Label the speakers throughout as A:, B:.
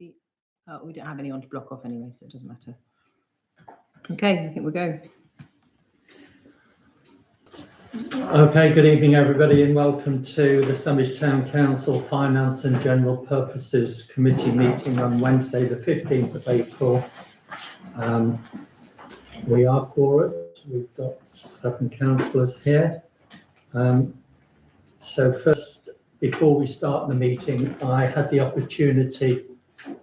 A: We don't have anyone to block off anyway, so it doesn't matter. Okay, I think we'll go.
B: Okay, good evening everybody and welcome to the Sandwich Town Council Finance and General Purposes Committee meeting on Wednesday the 15th of April. We are quorate, we've got 7 councillors here. So first, before we start the meeting, I had the opportunity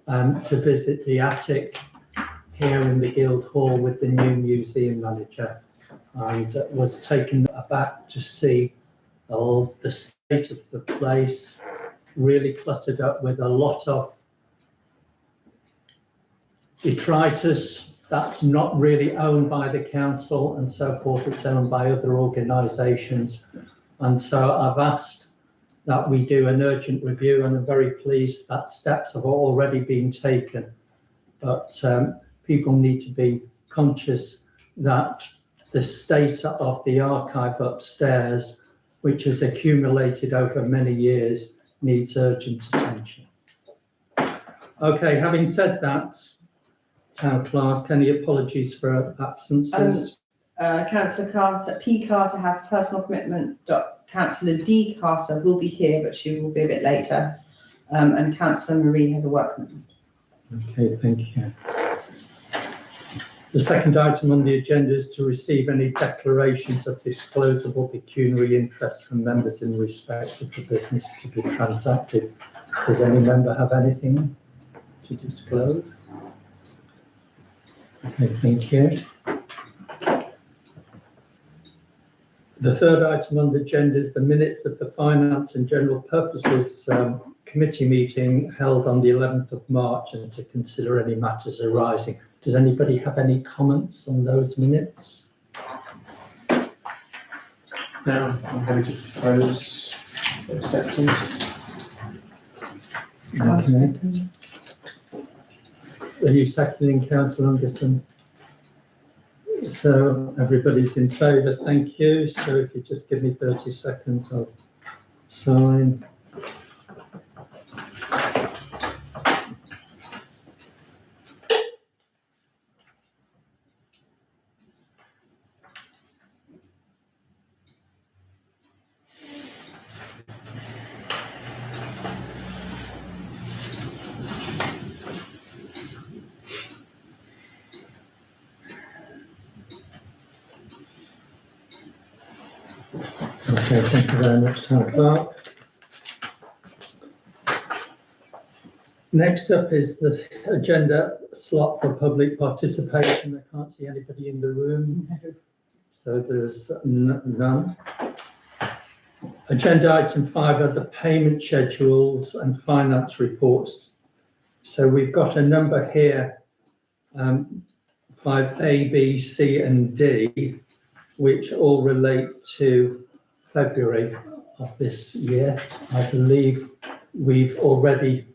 B: to visit the attic here in the Guildhall with the new museum manager, and was taken aback to see the state of the place, really cluttered up with a lot of detritus that's not really owned by the council and so forth. It's owned by other organisations, and so I've asked that we do an urgent review, and I'm very pleased that steps have already been taken. But people need to be conscious that the state of the archive upstairs, which has accumulated over many years, needs urgent attention. Okay, having said that, Town Clerk, any apologies for absences?
A: Councillor Carter, P. Carter has personal commitment. Councillor D. Carter will be here, but she will be a bit later. And Councillor Marie has a work commitment.
B: Okay, thank you. The second item on the agenda is to receive any declarations of disclosable pecuniary interest from members in respect of the business to be transacted. Does any member have anything to disclose? Okay, thank you. The third item on the agenda is the minutes of the Finance and General Purposes Committee meeting held on the 11th of March, and to consider any matters arising. Does anybody have any comments on those minutes?
C: No, I'm going to propose acceptance.
B: Okay. Are you seconding, Councillor Anderson? So everybody's in favour, thank you. So if you just give me 30 seconds, I'll sign. Okay, thank you very much, Town Clerk. Next up is the agenda slot for public participation. I can't see anybody in the room, so there's none. Agenda item 5 are the payment schedules and finance reports. So we've got a number here, 5A, B, C and D, which all relate to February of this year. I believe we've already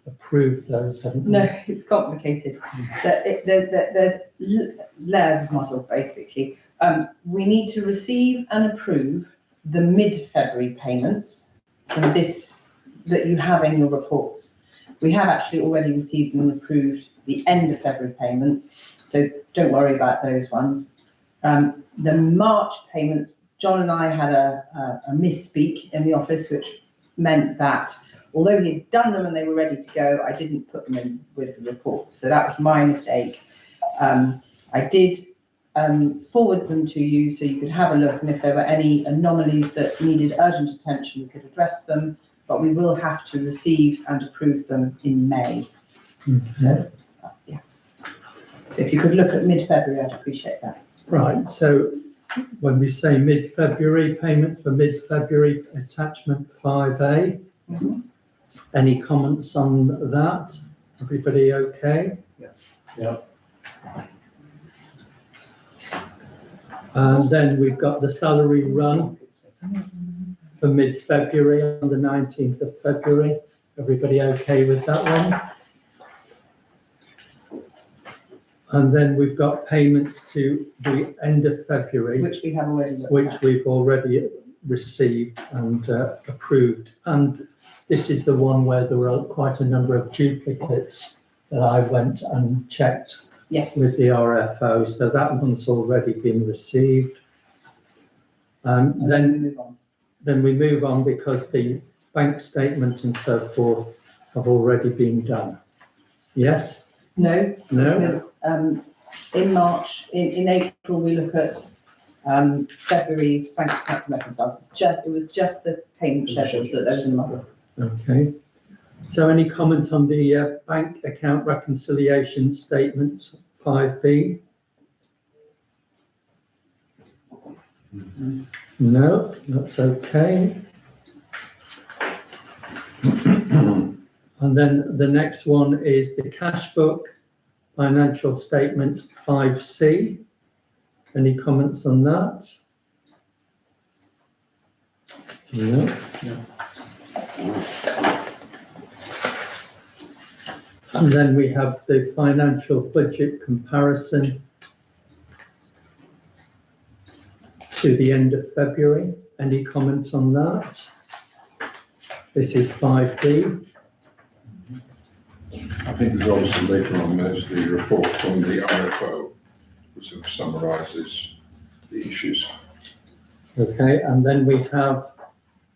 B: approved those, haven't we?
A: No, it's complicated. There's layers of model, basically. We need to receive and approve the mid-February payments from this that you have in your reports. We have actually already received and approved the end of February payments, so don't worry about those ones. The March payments, John and I had a misspeak in the office, which meant that although he'd done them and they were ready to go, I didn't put them in with the reports. So that was my mistake. I did forward them to you so you could have a look, and if there were any anomalies that needed urgent attention, we could address them, but we will have to receive and approve them in May.
B: Mm-hmm.
A: So, yeah. So if you could look at mid-February, I'd appreciate that.
B: Right, so when we say mid-February, payments for mid-February, attachment 5A.
A: Mm-hmm.
B: Any comments on that? Everybody okay?
C: Yeah.
B: And then we've got the salary run for mid-February on the 19th of February. Everybody okay with that one? And then we've got payments to the end of February,
A: Which we have already looked
B: which
A: at.
B: we've already received and approved. And this is the one where there were quite a number of duplicates that I went and checked
A: Yes.
B: with the RFO, so that one's already been received.
A: And then we move on.
B: Then we move on because the bank statement and so forth have already been done. Yes?
A: No,
B: No?
A: because in March, in April, we look at February's bank account reconciles. It was just the payment schedules that those in the
B: Okay. So any comment on the bank account reconciliation statement 5B? No, that's okay. And then the next one is the cash book financial statement 5C. Any comments on that? No. And then we have the financial budget comparison to the end of February. Any comments on that? This is 5B.
D: I think there's also later on, there's the report from the RFO, which sort of summarises the issues.
B: Okay, and then we have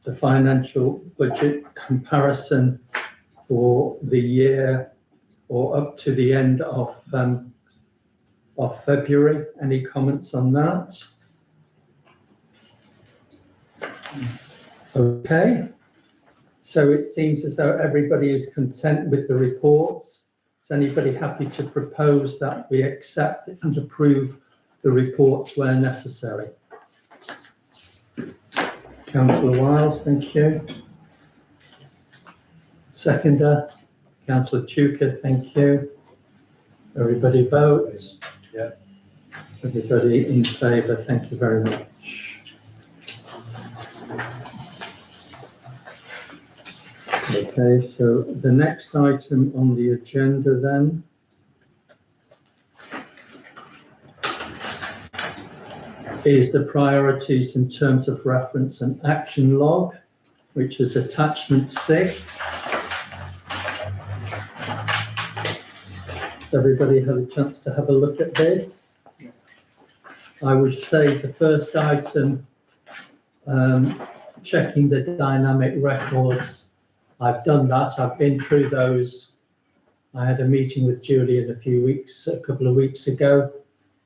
B: the financial budget comparison for the year or up to the end of February. Any comments on that? Okay, so it seems as though everybody is content with the reports. Is anybody happy to propose that we accept and approve the reports where necessary? Councillor Wiles, thank you. Seconder, Councillor Tuker, thank you. Everybody votes?
C: Yeah.
B: Everybody in favour, thank you very much. Okay, so the next item on the agenda then is the priorities in terms of reference and action log, which is attachment 6. Everybody had a chance to have a look at this. I would say the first item, checking the dynamic records. I've done that. I've been through those. I had a meeting with Julian a couple of weeks ago,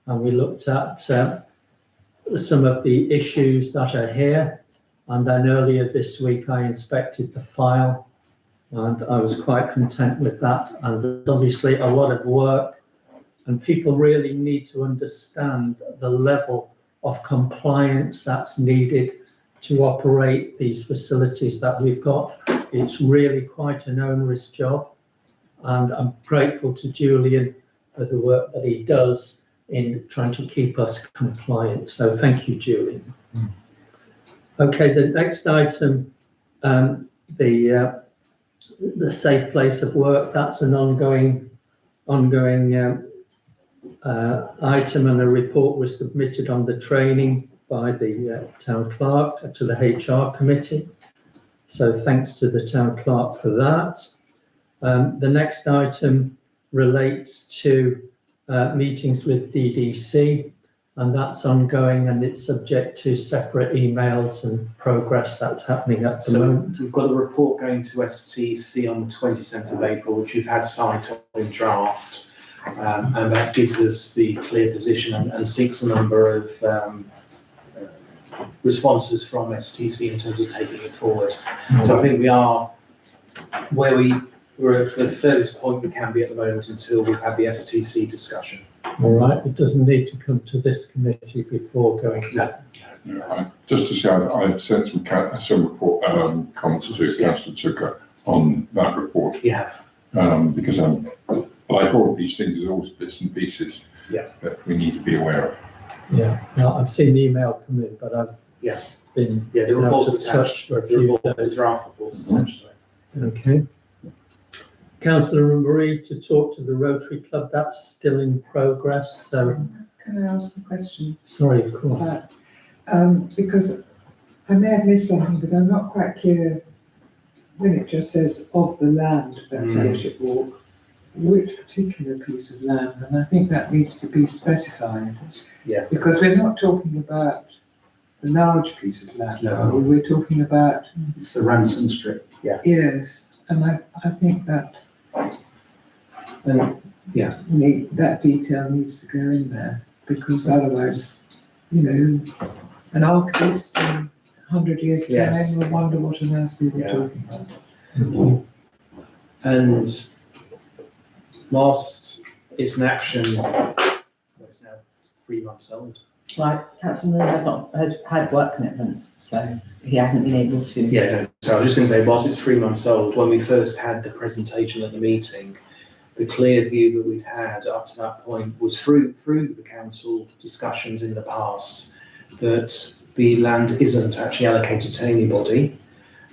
B: and we looked at some of the issues that are here. And then earlier this week, I inspected the file, and I was quite content with that. And there's obviously a lot of work, and people really need to understand the level of compliance that's needed to operate these facilities that we've got. It's really quite an onerous job, and I'm grateful to Julian for the work that he does in trying to keep us compliant. So thank you, Julian. Okay, the next item, the safe place of work, that's an ongoing item, and a report was submitted on the training by the town clerk to the HR committee. So thanks to the town clerk for that. The next item relates to meetings with DDC, and that's ongoing, and it's subject to separate emails and progress that's happening at the moment.
C: We've got a report going to STC on the 27th of April, which we've had sight of in draft, and that gives us the clear position and seeks a number of responses from STC in terms of taking it forward. So I think we are where we're at the furthest point we can be at the moment until we've had the STC discussion.
B: All right, it doesn't need to come to this committee before going.
D: No, just to say, I've sent some report comments to Councillor Tucker on that report.
C: You have.
D: Because I'm like all of these things, there's always bits and pieces that we need to be aware of.
B: Yeah, no, I've seen the email come in, but I've been
C: the report's
B: out of touch for a
C: The
B: few
C: report, the
B: days.
C: draft report's attached to it.
B: Okay. Councillor Marie to talk to the Rotary Club, that's still in progress, so,
E: Can I ask a question?
B: sorry, of course.
E: Because I may have missed something, but I'm not quite clear when it just says of the land at Fellowship Walk. which particular piece of land, and I think that needs to be specified.
C: Yeah.
E: Because we're not talking about a large piece of land,
C: No.
E: are we? We're talking about,
F: It's the Ransom Strip.
E: yes, and I think that
C: And
E: that detail needs to go in there, because otherwise, you know, an archivist in 100 years'
C: Yes.
E: time will wonder what on earth we were
C: Yeah.
E: talking about.
C: And whilst it's an action, well, it's now 3 months old.
A: Right, Councillor Murray has had work commitments, so he hasn't been able to.
C: Yeah, no, so I was just going to say, whilst it's 3 months old, when we first had the presentation at the meeting, the clear view that we'd had up to that point was through the council discussions in the past that the land isn't actually allocated to anybody.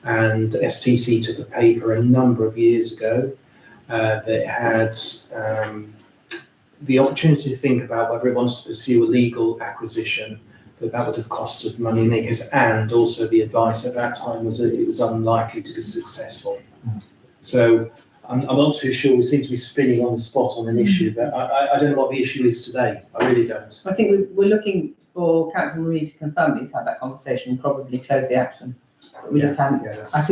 C: And STC took a paper a number of years ago that had the opportunity to think about whether it wants to pursue a legal acquisition, that would have costed money and acres, and also the advice at that time was that it was unlikely to be successful. So I'm not too sure. We seem to be spinning on the spot on an issue, but I don't know what the issue is today. I really don't.
A: I think we're looking for Councillor Marie to confirm that he's had that conversation and probably close the action. But we just haven't.
C: Yeah,
A: I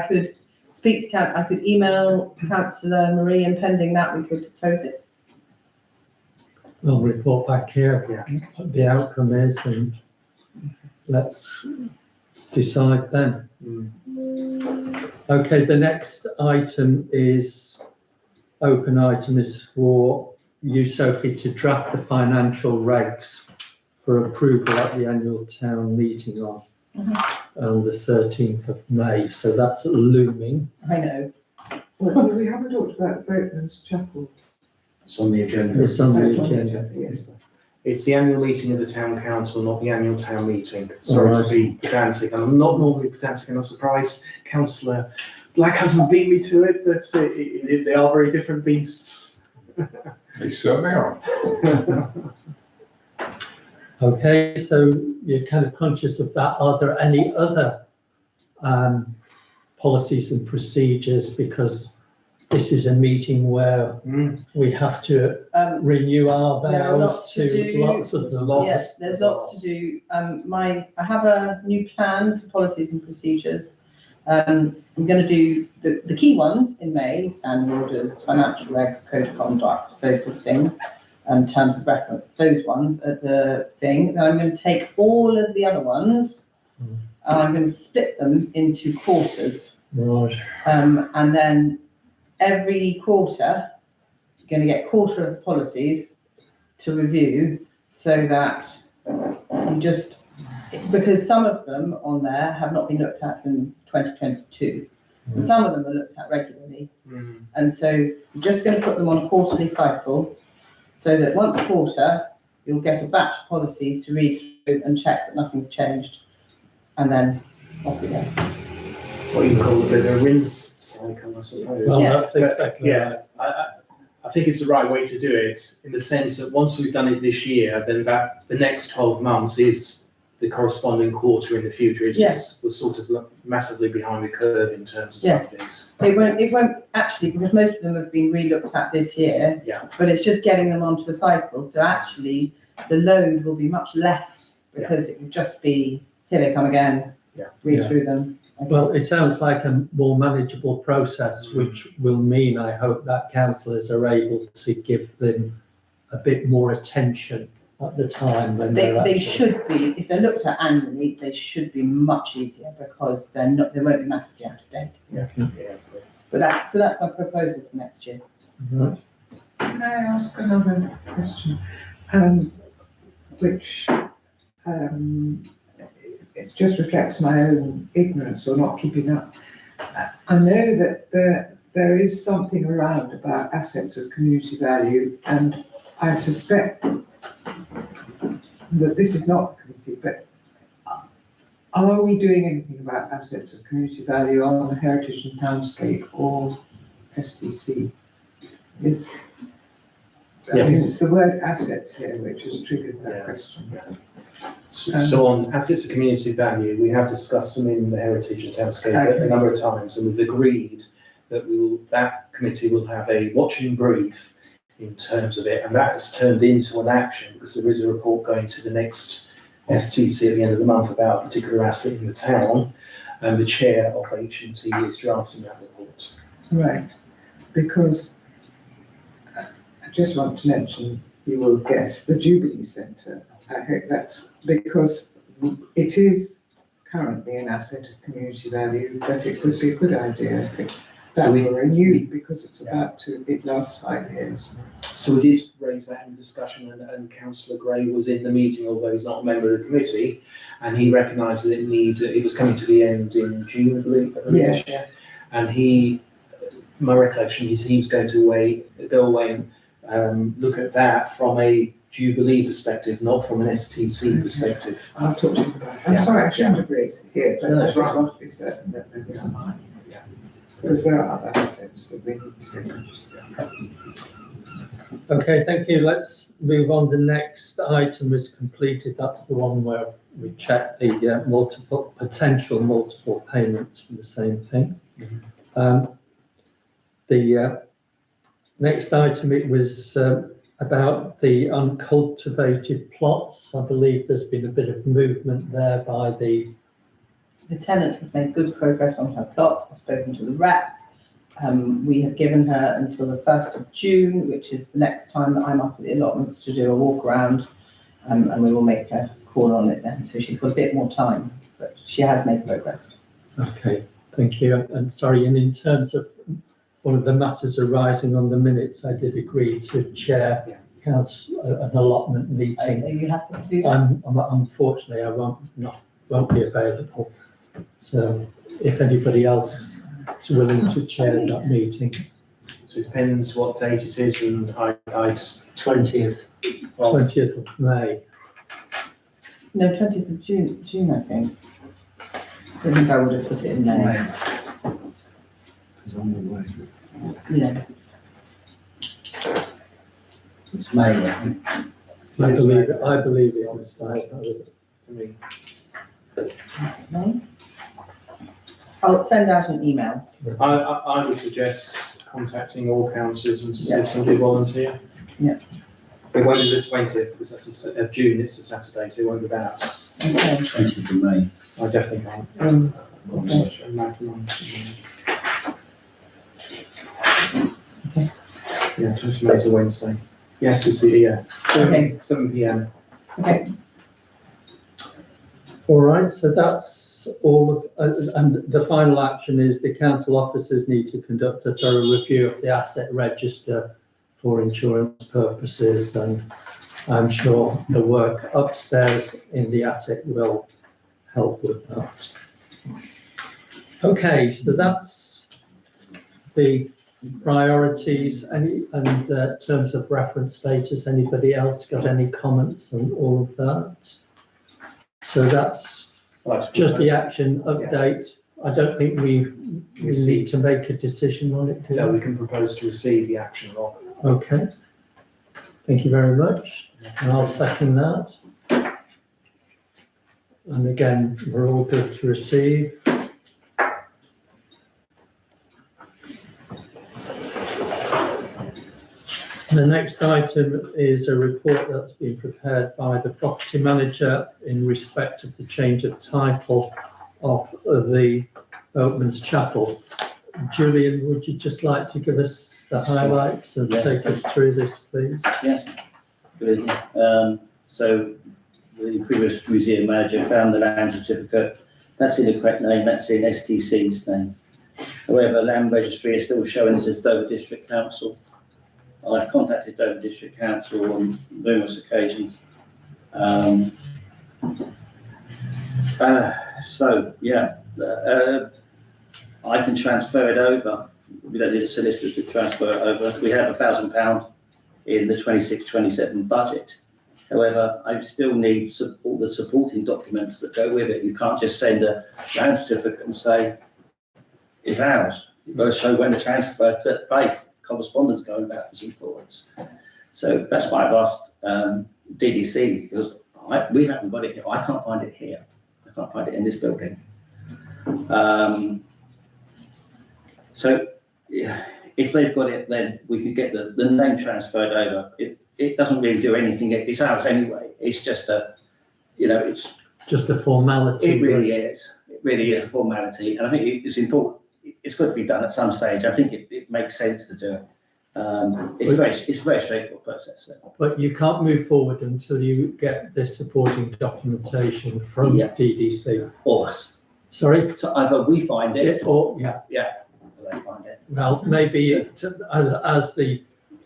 A: could speak to I could email Councillor Marie, and pending that we could close it.
B: We'll report back here
C: Yeah.
B: what the outcome is, and let's decide then. Okay, the next item is, open item is for you, Sophie, to draft the financial regs for approval at the annual town meeting on the 13th of May. So that's looming.
A: I know.
E: Well, we haven't talked about the Boatman's Chapel.
F: It's on the agenda.
B: It's on the agenda.
E: Yes.
C: It's the annual meeting of the town council, not the annual town meeting. Sorry to be pedantic, and I'm not normally pedantic, and I'm surprised Councillor Black hasn't beat me to it, but they are very different beasts.
D: They certainly are.
B: Okay, so you're kind of conscious of that. Are there any other policies and procedures? Because this is a meeting where we have to renew our
A: There are
B: vows
A: lots to
B: to
A: do.
B: lots of them.
A: Yes, there's lots to do. I have a new plan for policies and procedures. I'm going to do the key ones in May: standing orders, financial regs, code of conduct, those sort of things, and terms of reference. Those ones are the thing. Then I'm going to take all of the other ones and I'm going to split them into quarters.
B: Right.
A: And then every quarter, you're going to get a quarter of the policies to review, so that you just, because some of them on there have not been looked at since 2022, and some of them are looked at regularly. And so you're just going to put them on a quarterly cycle, so that once a quarter, you'll get a batch of policies to read through and check that nothing's changed, and then off we go.
C: What you call a bit of a rinse cycle, I suppose.
B: Well,
A: Yeah.
B: that's exactly
C: Yeah.
B: right.
C: I think it's the right way to do it, in the sense that once we've done it this year, then the next 12 months is the corresponding quarter in the future. It's just, we're sort of massively behind the curve in terms of some of these.
A: It won't actually, because most of them have been re-looked at this year.
C: Yeah.
A: But it's just getting them onto a cycle. So actually, the load will be much less, because it will just be, here they come again.
C: Yeah.
A: Read
B: Yeah.
A: through them. Okay.
B: Well, it sounds like a more manageable process, which will mean, I hope, that councillors are able to give them a bit more attention at the time when
A: They
B: actually...
A: should be, if they're looked at annually, they should be much easier, because they won't be massively out of date.
C: Yeah.
A: But that's my proposal for next year.
B: Right.
E: Can I ask another question? Which it just reflects my own ignorance or not keeping up. I know that there is something around about assets of community value, and I suspect that this is not community, but are we doing anything about assets of community value on Heritage and Townscape or STC? It's the word assets here which has triggered that question.
C: So on assets of community value, we have discussed them in the Heritage and Townscape a number of times, and we've agreed that that committee will have a watching brief in terms of it, and that has turned into an action because there is a report going to the next STC at the end of the month about a particular asset in the town, and the chair of H&T is drafting that report.
E: Right, because I just want to mention, you will guess, the Jubilee Centre. I hope that's because it is currently an asset of community value, but it would be a good idea if it that were renewed, because it's it lasts 5 years.
C: So we did raise that in discussion, and Councillor Gray was in the meeting, although he's not a member of the committee, and he recognised that it was coming to the end in June, I believe.
E: Yes.
C: And my recollection is he was going to go away and look at that from a Jubilee perspective, not from an STC perspective.
E: I'll talk to you about it. I'm
C: Yeah.
E: sorry, I shouldn't have raised it here, but
C: No,
E: I
C: that's
E: just
C: right.
E: want to be certain that there isn't.
C: Yeah.
E: Because there are other assets that we need to get.
B: Okay, thank you. Let's move on. The next item is completed. That's the one where we check the potential multiple payments for the same thing. The next item, it was about the uncultivated plots. I believe there's been a bit of movement there by the
A: tenant has made good progress on her plot. I've spoken to the rep. We have given her until the 1st of June, which is the next time that I'm up at the allotments to do a walk around, and we will make a call on it then. So she's got a bit more time, but she has made progress.
B: Okay, thank you. And sorry, and in terms of one of the matters arising on the minutes, I did agree to chair council an allotment meeting.
A: Are you happy to do that?
B: Unfortunately, I won't be available. So if anybody else is willing to chair that meeting.
C: So it depends what date it is, and I'd
F: 20th.
B: 20th of May.
A: No, 20th of June, I think. I think I would have put it in there.
F: Because I'm away.
A: Yeah.
F: It's May, I think.
B: I believe it was. That was it.
C: for me.
A: No? I'll send out an email.
C: I would suggest contacting all councillors and to see
A: Yeah.
C: if somebody volunteer.
A: Yeah.
C: It won't be the 20th because that's of June, it's a Saturday, so it won't be that.
A: Okay.
F: 20th of May.
C: I definitely can't. I'm
A: Okay.
C: such a madman. Yeah, 20th of May is a Wednesday. Yes, it's yeah.
A: Okay.
C: 7 p.m.
A: Okay.
B: All right, so that's all of, and the final action is the council officers need to conduct a thorough review of the asset register for insurance purposes, and I'm sure the work upstairs in the attic will help with that. Okay, so that's the priorities. And terms of reference status, anybody else got any comments on all of that? So that's just the action update. I don't think we need to make a decision on it.
C: No, we can propose to receive the action log.
B: Okay. Thank you very much. And I'll second that. And again, we're all good to receive. The next item is a report that's been prepared by the property manager in respect of the change of title of the Oatman's Chapel. Julian, would you just like to give us the highlights and
G: Yes,
B: take us through this, please?
G: Yes, good evening. So the previous museum manager found the land certificate. That's in the correct name, that's in STC's name. However, land registry is still showing it as Dover District Council. I've contacted Dover District Council on numerous occasions. I can transfer it over. We don't need a solicitor to transfer it over. We have £1,000 in the 26-27 budget. However, I still need all the supporting documents that go with it. You can't just send a land certificate and say, it's ours. You've got to show when the transfer took place, correspondence going backwards and forwards. So that's why I've asked DDC, because we haven't got it here. I can't find it here. I can't find it in this building. So yeah, if they've got it, then we could get the name transferred over. It doesn't really do anything. It's ours anyway. It's just it's,
B: Just a formality.
G: it really is. It really is a formality. And I think it's important. It's got to be done at some stage. I think it makes sense to do it. It's a very straightforward process.
B: But you can't move forward until you get this supporting documentation from
G: Yeah.
B: DDC.
G: Or us.
B: Sorry?
G: So either we find it,
B: Or, yeah,
G: or they find it.
B: well, maybe as the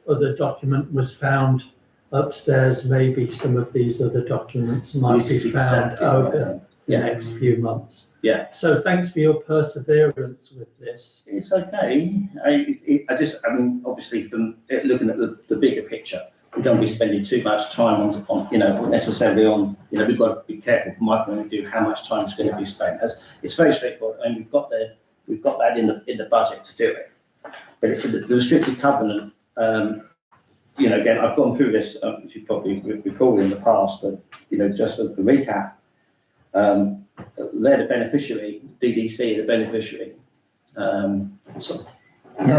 B: other document was found upstairs, maybe some of these other documents might
G: This
B: be
G: is
B: found
G: exactly what I
B: over
G: think.
B: the next few months.
G: Yeah.
B: So thanks for your perseverance with this.
G: It's okay. I mean, obviously, from looking at the bigger picture, we don't be spending too much time on necessarily on, we've got to be careful from my point of view how much time is going to be spent. It's very straightforward, and we've got that in the budget to do it. But the restricted covenant, again, I've gone through this, as you probably recall in the past, but just a recap. They're the beneficiary, DDC, the beneficiary.
D: No,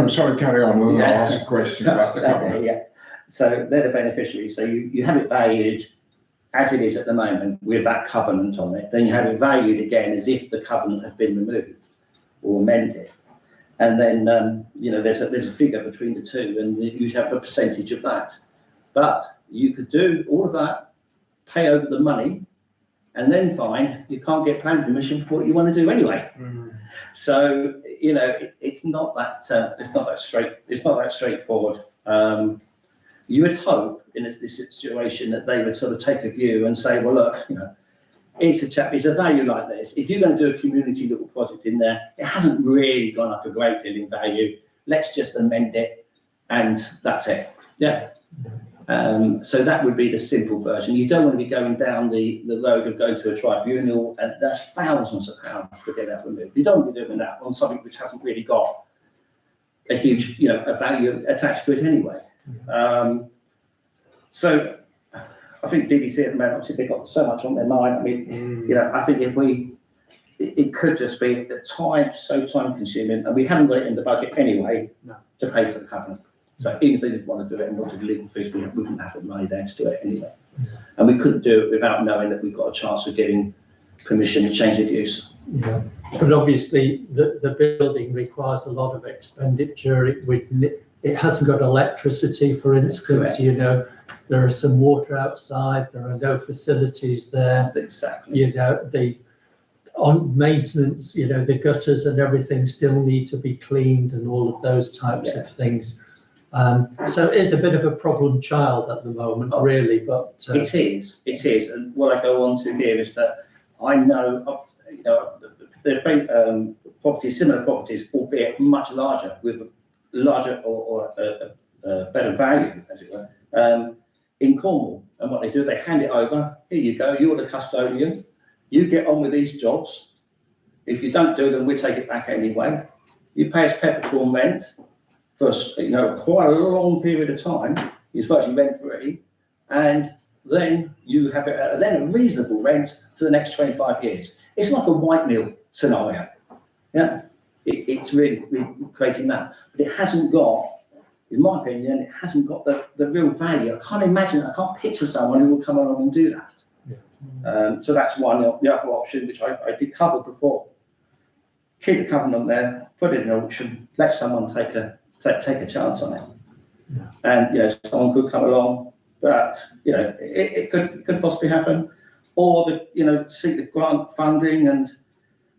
D: sorry, carry on. I'll ask a question about the covenant.
G: Yeah. So they're the beneficiary. So you have it valued as it is at the moment with that covenant on it. Then you have it valued again as if the covenant had been removed or amended. And then, there's a figure between the two, and you have a percentage of that. But you could do all of that, pay over the money, and then find you can't get planning permission for what you want to do anyway. So it's not that straightforward. You would hope in this situation that they would sort of take a view and say, well, look, it's a value like this. If you're going to do a community little project in there, it hasn't really gone up a great deal in value. Let's just amend it, and that's it. Yeah. So that would be the simple version. You don't want to be going down the road of going to a tribunal, and that's thousands of pounds to get that removed. You don't want to be doing that on something which hasn't really got a huge, a value attached to it anyway. So I think DDC at the moment, obviously they've got so much on their mind. I mean, I think it could just be so time consuming, and we haven't got it in the budget anyway to pay for the covenant. So even if they didn't want to do it and wanted legal fees, we wouldn't have the money there to do it anyway. And we couldn't do it without knowing that we've got a chance of getting permission to change of use.
B: Yeah. But obviously the building requires a lot of expenditure. It hasn't got electricity, for instance, there are some water outside, there are no facilities there.
G: Exactly.
B: On maintenance, the gutters and everything still need to be cleaned and all of those types of things. So it is a bit of a problem child at the moment, really, but...
G: It is. And what I go on to here is that I know, the properties, similar properties, albeit much larger, with larger or better value, as it were, in Cornwall. And what they do, they hand it over. Here you go, you're the custodian. You get on with these jobs. If you don't do them, we take it back anyway. You pay us peppercorn rent for quite a long period of time. It's virtually rent free, and then you have a reasonable rent for the next 25 years. It's like a white mill scenario. Yeah, it's really creating that, but it hasn't got, in my opinion, it hasn't got the real value. I can't picture someone who will come along and do that. Yeah. So that's one. The other option, which I did cover before, keep the covenant there, put it in auction, let someone take a chance on it. Yeah. And someone could come along, but it could possibly happen, or seek the grant funding,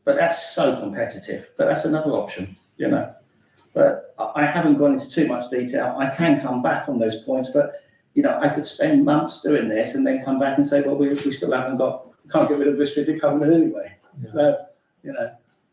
G: but that's so competitive. But that's another option, But I haven't gone into too much detail. I can come back on those points, but I could spend months doing this and then come back and say, well, we still can't get rid of the restricted covenant anyway. Yeah. So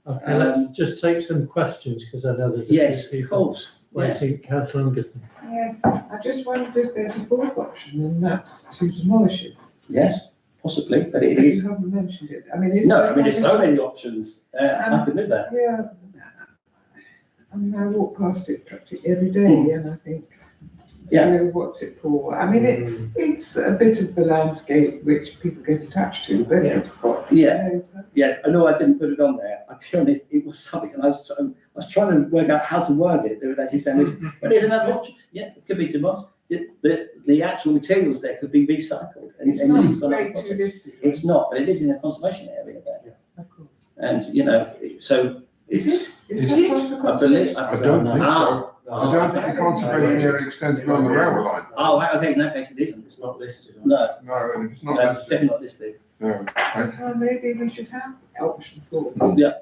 B: Okay, let's just take some questions, because I know there's
G: a
B: few
G: people of course.
B: waiting. Councillor Ungerson.
E: Yes, I just wondered if there's a fourth option, and that's to demolish it.
G: Yes, possibly, but it is.
E: You haven't mentioned it.
G: There's so many options. I could live there.
E: Yeah. I mean, I walk past it practically every day, and I think
G: Yeah.
E: So what's it for? I mean, it's a bit of the landscape which people get attached to, but
G: Yeah.
E: it's got.
G: Yeah.
E: You know,
G: Yes, I know I didn't put it on there. I'll be honest, it was something, and I was trying to work out how to word it. They would actually say, but there's another option. Yeah, it could be demolished. The actual materials there could be recycled and
E: It's not
G: used on other
E: great to
G: projects.
E: list.
G: It's not, but it is in a conservation area there.
E: Of course.
G: And, so
E: Is
G: it's,
E: it? Is it part of the
G: I believe.
E: conservation?
D: I don't think so.
G: Ah.
D: I don't think the conservation area extends beyond the railway line.
G: Oh, right, okay, in that case it isn't.
F: It's not listed.
G: No,
D: No, and if it's
G: no,
D: not
G: it's
D: listed,
G: definitely not listed.
D: no.
E: Well, maybe we should have option 4.
B: Okay.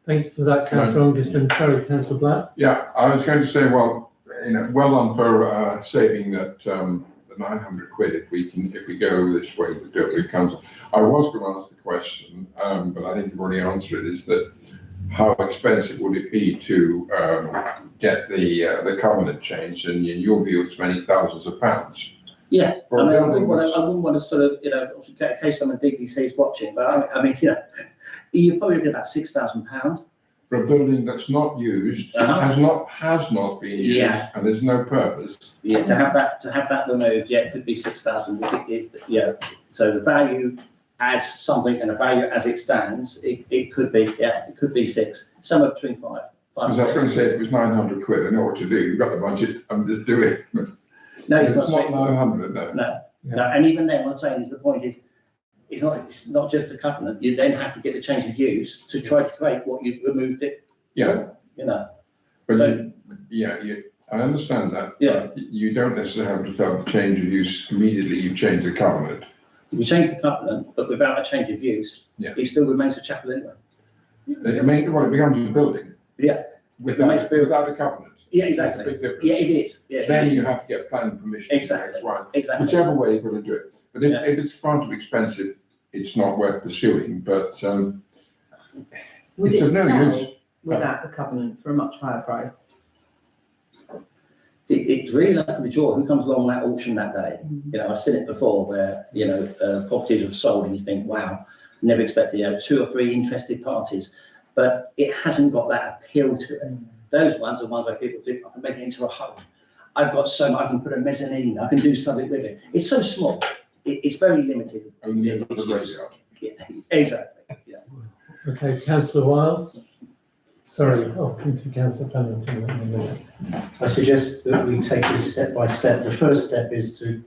B: Thanks for that, Councillor Anderson. Sorry, Councillor Black.
D: Yeah, I was going to say, well done for saving that the 900 quid if we go this way with the council. I was going to ask the question, but I think you've already answered it. Is that how expensive would it be to get the covenant changed? And in your view, it's many thousands of pounds.
G: Yeah,
D: For
G: I mean, I
D: buildings.
G: wouldn't want to sort of, in case someone DTC is watching, but I mean, you're probably looking at about £6,000.
D: For a building that's not used,
G: Uh-huh.
D: has not been used,
G: Yeah.
D: and there's no purpose.
G: Yeah, to have that removed, yeah, it could be 6,000. Yeah, so the value as something and the value as it stands, it could be 6, somewhere between 5
D: Because I was going to say, if it was 900 quid, I know what to do. You've got the budget, and just do it.
G: No,
D: It's not
G: straightforward.
D: 900, no.
G: No,
B: Yeah.
G: no, and even then, what I'm saying is the point is, it's not just a covenant. You then have to get the change of use to try to create what you've removed it.
D: Yeah. But
G: So
D: I understand that.
G: Yeah.
D: But you don't necessarily have to have the change of use immediately. You change the covenant.
G: we change the covenant, but without a change of use,
D: Yeah.
G: it still remains a chapel anyway.
D: It becomes a building.
G: Yeah.
D: Without
G: It makes
D: a covenant.
G: Yeah,
D: There's a
G: exactly.
D: big difference.
G: Yeah, it is. Yeah,
D: Then
G: it
D: you
G: is.
D: have to get planning permission.
G: Exactly.
D: That's right.
G: Exactly.
D: Whichever way you're going to do it. But if,
G: Yeah.
D: if it's far too expensive, it's not worth pursuing. But
A: Would
D: It's
A: it
D: of no
A: sell
D: use.
A: without the covenant for a much higher price?
G: It's really like the draw. Who comes along that auction that day? I've seen it before where, properties have sold and you think, wow, never expected, 2 or 3 interested parties, but it hasn't got that appeal to it. Those ones are ones where people think, I can make it into a home. I've got so much, I can put a mezzanine, I can do something with it. It's so small. It's very limited.
D: only in the
G: It's
D: graveyard.
G: Yeah, exactly. Yeah.
B: Okay, Councillor Wiles. Sorry, into Councillor Pennington in a minute.
F: I suggest that we take this step by step. The first step is to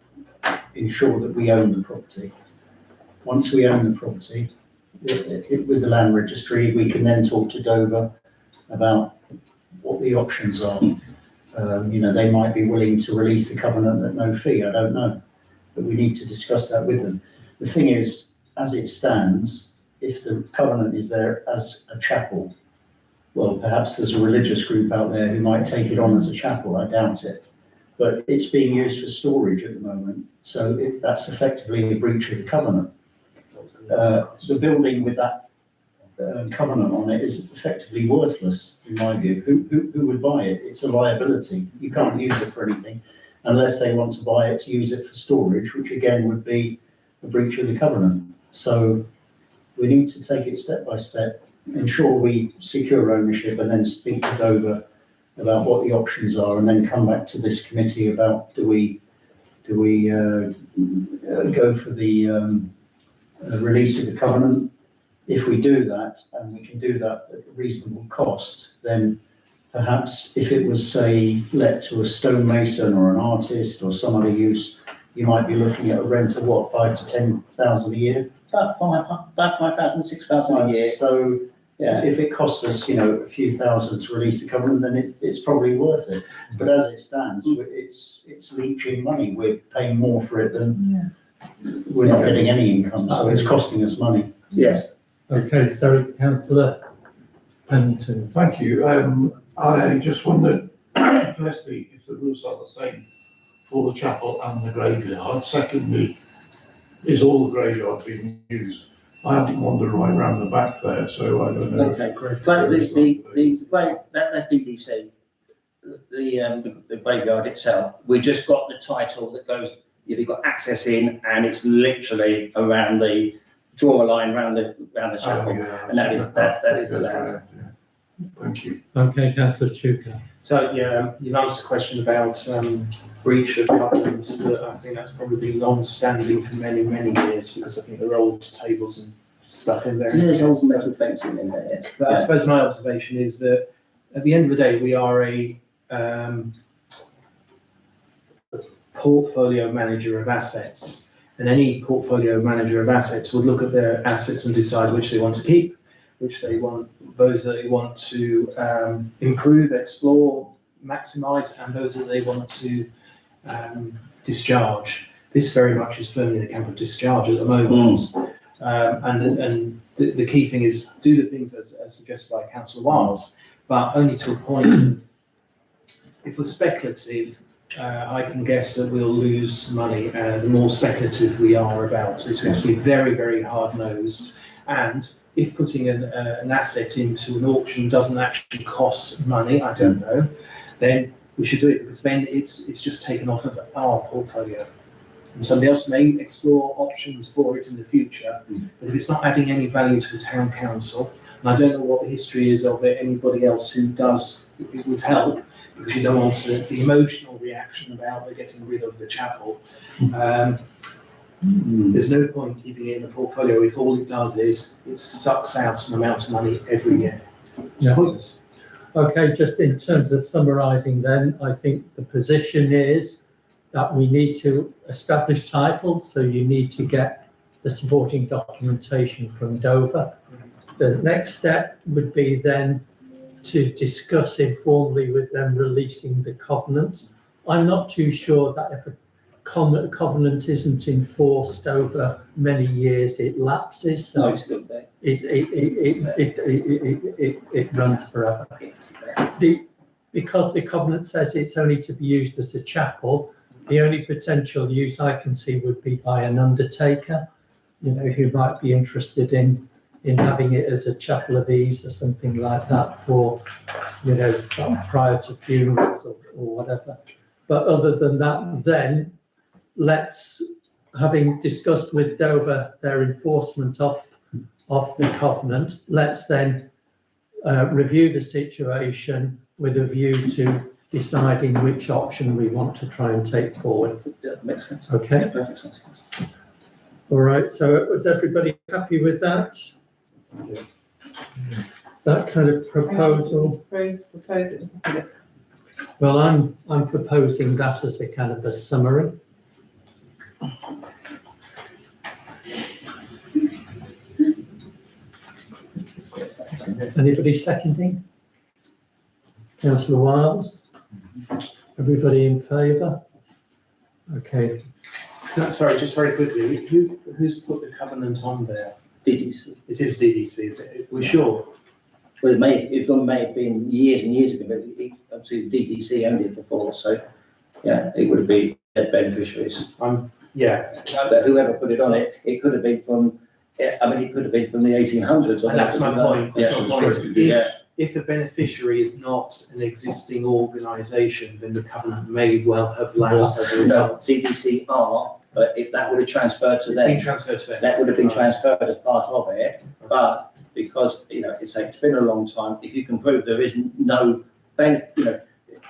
F: ensure that we own the property. Once we own the property, with the land registry, we can then talk to Dover about what the options are. They might be willing to release the covenant at no fee, I don't know. But we need to discuss that with them. The thing is, as it stands, if the covenant is there as a chapel, well, perhaps there's a religious group out there who might take it on as a chapel, I doubt it. But it's being used for storage at the moment, so that's effectively a breach of the covenant. The building with that covenant on it is effectively worthless, in my view. Who would buy it? It's a liability. You can't use it for anything unless they want to buy it to use it for storage, which again would be a breach of the covenant. So we need to take it step by step, ensure we secure ownership, and then speak to Dover about what the options are, and then come back to this committee about do we go for the release of the covenant. If we do that, and we can do that at a reasonable cost, then perhaps if it was, say, let to a stonemason or an artist or some other use, you might be looking at a rent of what, 5,000 to 10,000 a year?
G: About 5,000, 6,000 a year.
F: So
G: Yeah.
F: if it costs us, a few thousand to release the covenant, then it's probably worth it. But as it stands, it's leaching money. We're paying more for it than we're not getting any income, so it's costing us money.
G: Yes.
B: Okay, sorry, Councillor Pennington.
H: Thank you. I just wondered, firstly, if the rules are the same for the chapel and the graveyard. Secondly, is all the graveyard being used? I haven't wandered right around the back there, so I don't know.
G: Okay, great. That's DDC, the graveyard itself. We just got the title that goes, you've got access in, and it's literally around the draw a line around the chapel,
H: Oh, yeah,
G: and that is the land.
H: Thank you.
B: Okay, councillor Chuka.
C: So, yeah, you've answered a question about breach of covenants, but I think that's probably been long-standing for many, many years, because I think there are old tables and stuff in there.
G: Yeah, there's old metal fencing in there, yes.
C: But I suppose my observation is that at the end of the day, we are a portfolio manager of assets, and any portfolio manager of assets would look at their assets and decide which they want to keep, which they want, those that they want to improve, explore, maximise, and those that they want to discharge. This very much is firmly in the camp of discharge at the moment. And the key thing is do the things as suggested by Councillor Wiles, but only to a point. If we're speculative, I can guess that we'll lose money. The more speculative we are about it, we have to be very, very hard-nosed. And if putting an asset into an auction doesn't actually cost money, I don't know, then we should do it, because then it's just taken off of our portfolio. And somebody else may explore options for it in the future, but if it's not adding any value to the town council, and I don't know what the history is of it, anybody else who does, it would help, because you don't want the emotional reaction about they're getting rid of the chapel. There's no point keeping it in the portfolio if all it does is it sucks out an amount of money every year. It's pointless.
B: Okay, just in terms of summarising then, I think the position is that we need to establish title, so you need to get the supporting documentation from Dover. The next step would be then to discuss informally with them releasing the covenant. I'm not too sure that if a covenant isn't enforced over many years, it lapses. So
G: No, it's still there.
B: it runs forever. Because the covenant says it's only to be used as a chapel, the only potential use I can see would be by an undertaker, who might be interested in having it as a chapel of ease or something like that for, prior to funerals or whatever. But other than that, then let's, having discussed with Dover their enforcement of the covenant, let's then review the situation with a view to deciding which option we want to try and take forward.
G: That makes sense.
B: Okay.
G: Yeah, perfect sense.
B: All right. So was everybody happy with that? That kind of proposal.
A: Propose it as a
B: Well, I'm proposing that as a kind of a summary. Anybody seconding? Councillor Wiles? Everybody in favour? Okay.
C: No, sorry, just very quickly, who's put the covenant on there?
G: DDC.
C: It is DDC, is it? We're sure?
G: Well, it may have been years and years ago, but obviously DDC owned it before, so yeah, it would have been beneficiaries.
C: Yeah.
G: But whoever put it on it, it could have been from, it could have been from the 1800s.
C: And that's my point. That's my point.
G: Yeah.
C: If the beneficiary is not an existing organisation, then the covenant may well have lapsed as a
G: No,
C: result.
G: DDC are, but if that would have transferred to
C: It's
G: them,
C: been transferred to them.
G: that would have been transferred as part of it, but because, it's been a long time, if you can prove there is no benefit,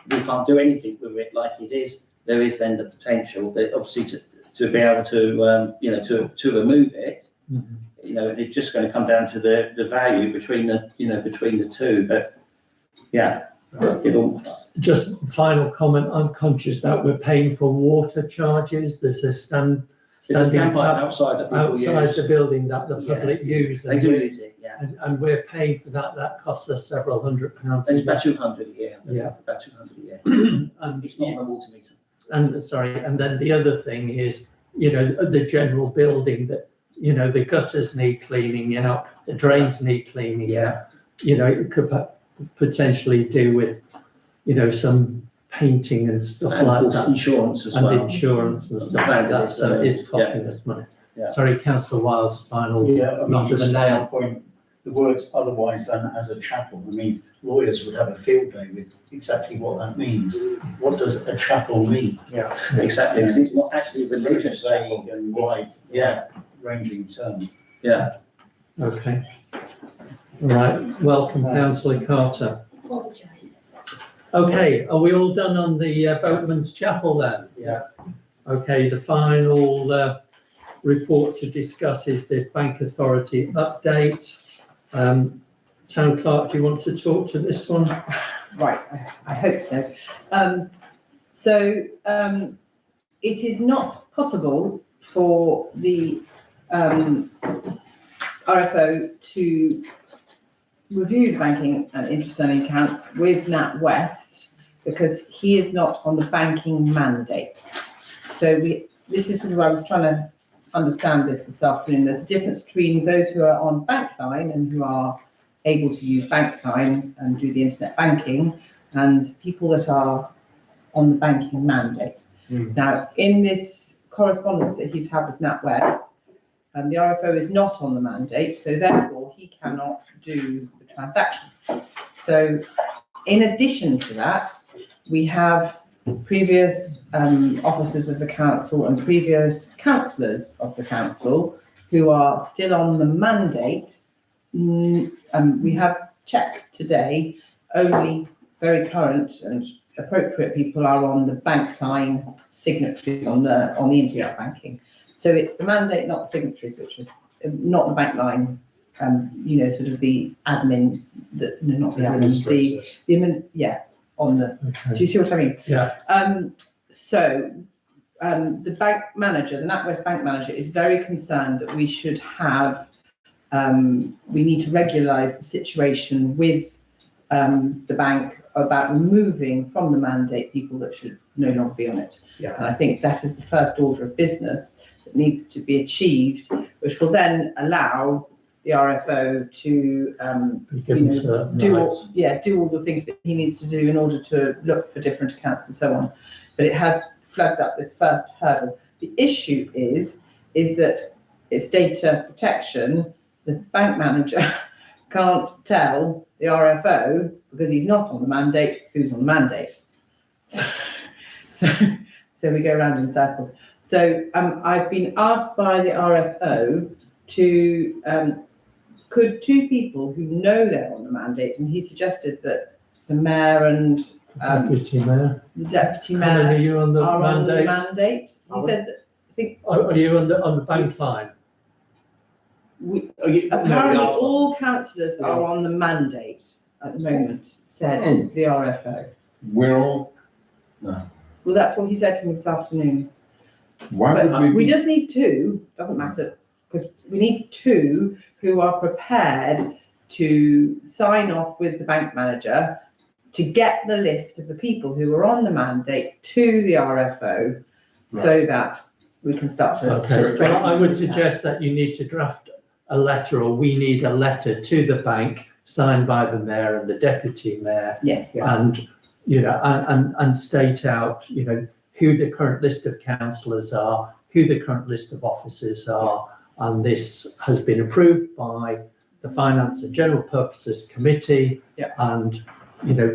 G: we can't do anything with it like it is, there is then the potential that obviously to be able to, to remove it, and it's just going to come down to the value between the two, but yeah.
B: Just final comment, I'm conscious that we're paying for water charges. There's a standing
G: Standpipe
B: tap
G: outside that people
B: outside
G: use.
B: the building that the public use.
G: They do use it, yeah.
B: And we're paying for that. That costs us several £100.
G: It's about 200 a year.
B: Yeah.
G: About 200 a year.
B: And
G: It's not on a water meter.
B: and then the other thing is, the general building that, the gutters need cleaning, the drains need cleaning.
G: Yeah.
B: It could potentially do with, some painting and stuff
G: And of
B: like
G: course
B: that.
G: insurance as
B: And
G: well.
B: insurance and
G: The
B: stuff
G: fact
B: like
G: that
B: that,
G: it's,
B: so it is costing us money.
G: Yeah.
B: Sorry, councillor Wiles, final.
F: Yeah,
B: Not
F: just
B: the
F: final
B: nail.
F: point, the words otherwise than as a chapel, lawyers would have a field day with exactly what that means. What does a chapel mean?
C: Yeah.
G: Exactly, because it's not actually a religious
F: Vague
G: chapel.
F: and wide,
G: Yeah,
F: ranging term.
G: yeah.
B: Okay. All right, welcome councillor Carter. Okay, are we all done on the Boatman's Chapel then?
F: Yeah.
B: Okay, the final report to discuss is the Bank Authority update. Town Clerk, do you want to talk to this one?
A: Right, I hope so. It is not possible for the RFO to review the banking and interest-only accounts with NatWest because he is not on the banking mandate. So this is sort of, I was trying to understand this afternoon. There's a difference between those who are on Bankline and who are able to use Bankline and do the internet banking, and people that are on the banking mandate. Now, in this correspondence that he's had with NatWest, the RFO is not on the mandate, so therefore he cannot do the transactions. So in addition to that, we have previous officers of the council and previous councillors of the council who are still on the mandate. We have checked today, only very current and appropriate people are on the Bankline signatories on the internet banking. So it's the mandate, not the signatories, which is not the Bankline, sort of the admin, not the admin, on the,
B: Okay.
A: do you see what I mean?
B: Yeah.
A: The bank manager, the NatWest bank manager, is very concerned that we should have, we need to regularise the situation with the bank about removing from the mandate people that should no longer be on it.
C: Yeah.
A: And I think that is the first order of business that needs to be achieved, which will then allow the RFO to
B: Be given certain
A: do
B: rights.
A: all the things that he needs to do in order to look for different accounts and so on. But it has flagged up this first hurdle. The issue is that it's data protection. The bank manager can't tell the RFO, because he's not on the mandate, who's on the mandate. So we go around in circles. So I've been asked by the RFO to, could two people who know they're on the mandate, and he suggested that the mayor and
B: Deputy Mayor.
A: the deputy
B: Colin, are
A: mayor
B: you on the
A: are on the
B: mandate?
A: mandate. He said that, I think,
B: Are you on the bank line?
A: apparently all councillors are on the mandate at the moment, said the RFO.
D: We're all,
A: Well, that's what he said to me this afternoon.
D: why
A: But
D: would we
A: we
D: be?
A: just need two, doesn't matter, because we need two who are prepared to sign off with the bank manager to get the list of the people who are on the mandate to the RFO, so that we can start to.
B: Okay, well, I would suggest that you need to draft a letter, or we need a letter to the bank signed by the mayor and the deputy mayor,
A: Yes.
B: and and state out who the current list of councillors are, who the current list of officers are, and this has been approved by the Finance and General Purposes Committee.
A: Yeah.
B: And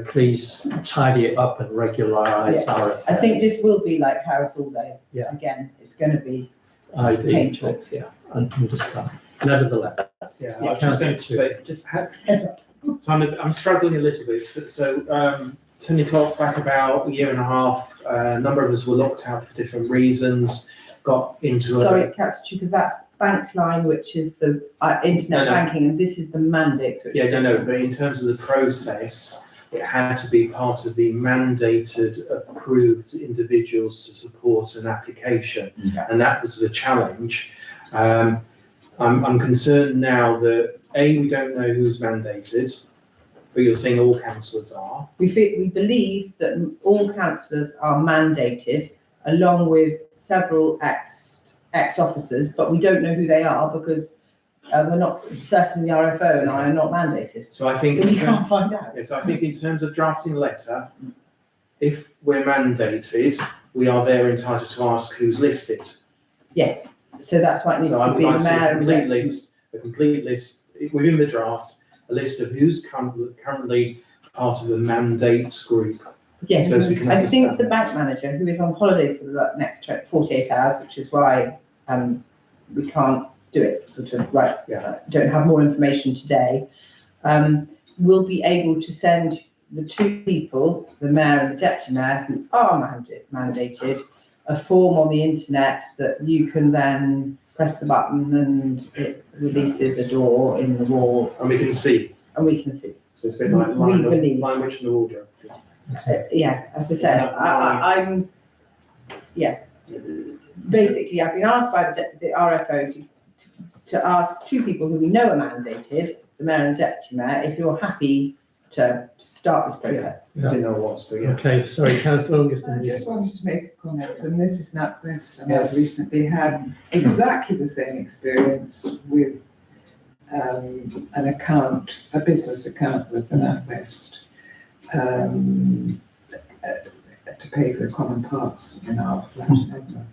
B: please tidy it up and regularise our affairs.
A: I think this will be like Harris all day.
B: Yeah.
A: Again, it's going to be
B: ID
A: painful.
B: checks, yeah, and understand. Nevertheless,
C: Yeah,
B: Yeah,
C: I was just going to
B: councillor
C: say, just heads up. So I'm struggling a little bit. So 10 o'clock back about a year and a half, a number of us were locked out for different reasons, got into
A: Sorry, Councillor Chuka, that's Bankline, which is the internet
C: No.
A: banking, and this is the mandates, which.
C: Yeah, I don't know, but in terms of the process, it had to be part of the mandated, approved individuals to support an application.
F: Yeah.
C: And that was the challenge. I'm concerned now that, A, we don't know who's mandated, but you're saying all councillors are.
A: We believe that all councillors are mandated, along with several ex-officers, but we don't know who they are because we're not certain the RFO and I are not mandated.
C: So I think.
A: So we can't find out.
C: Yes, I think in terms of drafting a letter, if we're mandated, we are there entitled to ask who's listed.
A: Yes, so that's why it needs
C: So I
A: to
C: would
A: be
C: like to see
A: mayor
C: a
A: and
C: complete
A: deputy.
C: list, within the draft, a list of who's currently part of the mandate group.
A: Yes,
C: So as we can
A: I think
C: understand
A: the
C: that.
A: bank manager, who is on holiday for the next 48 hours, which is why we can't do it, don't have more information today. will be able to send the two people, the mayor and the deputy mayor, who are mandated, a form on the internet that you can then press the button and it releases a door in the wall
C: And we can see.
A: and we can see.
C: So it's a bit like
A: We believe.
C: line witch in the wardrobe.
A: Yeah, as I said, I'm, basically, I've been asked by the RFO to ask two people who we know are mandated, the mayor and deputy mayor, if you're happy to start this process.
C: I didn't know what, but yeah.
B: Okay, sorry, councillor
E: I
B: Augustine.
E: just wanted to make a comment, and this is NatWest, and
C: Yes.
E: I've recently had exactly the same experience with an account, a business account with the NatWest, to pay for the common parts in our flat in Edinburgh.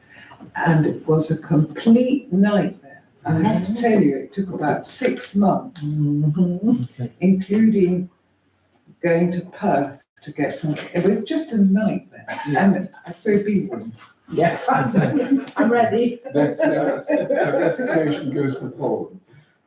E: And it was a complete nightmare. I have to tell you, it took about 6 months,
B: Okay.
E: including going to Perth to get something. It was just a nightmare. And so be warned.
A: Yeah, I'm ready.
D: That's, application goes before.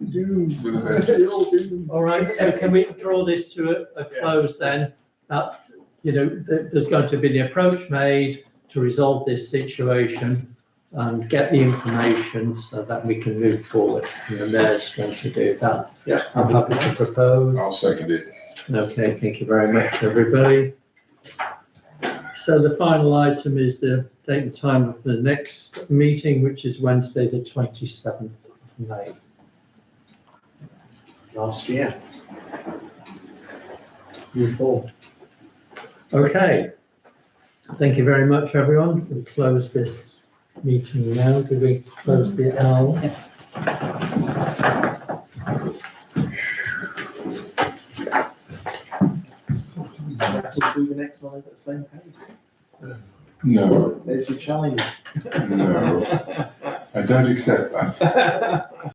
D: Doomed. With a bit.
B: All right, so can we draw this to a close then? That, there's going to be the approach made to resolve this situation and get the information so that we can move forward. And the mayor's going to do that.
C: Yeah.
B: I'm happy to propose.
D: I'll second it.
B: Okay, thank you very much, everybody. So the final item is the date and time of the next meeting, which is Wednesday, the 27th of May.
C: Last year. Move forward.
B: Okay. Thank you very much, everyone. We'll close this meeting now. Do we close the hour?
A: Yes.
C: We'll do the next one at the same pace.
D: No,
C: There's your challenge.
D: no, I don't accept that.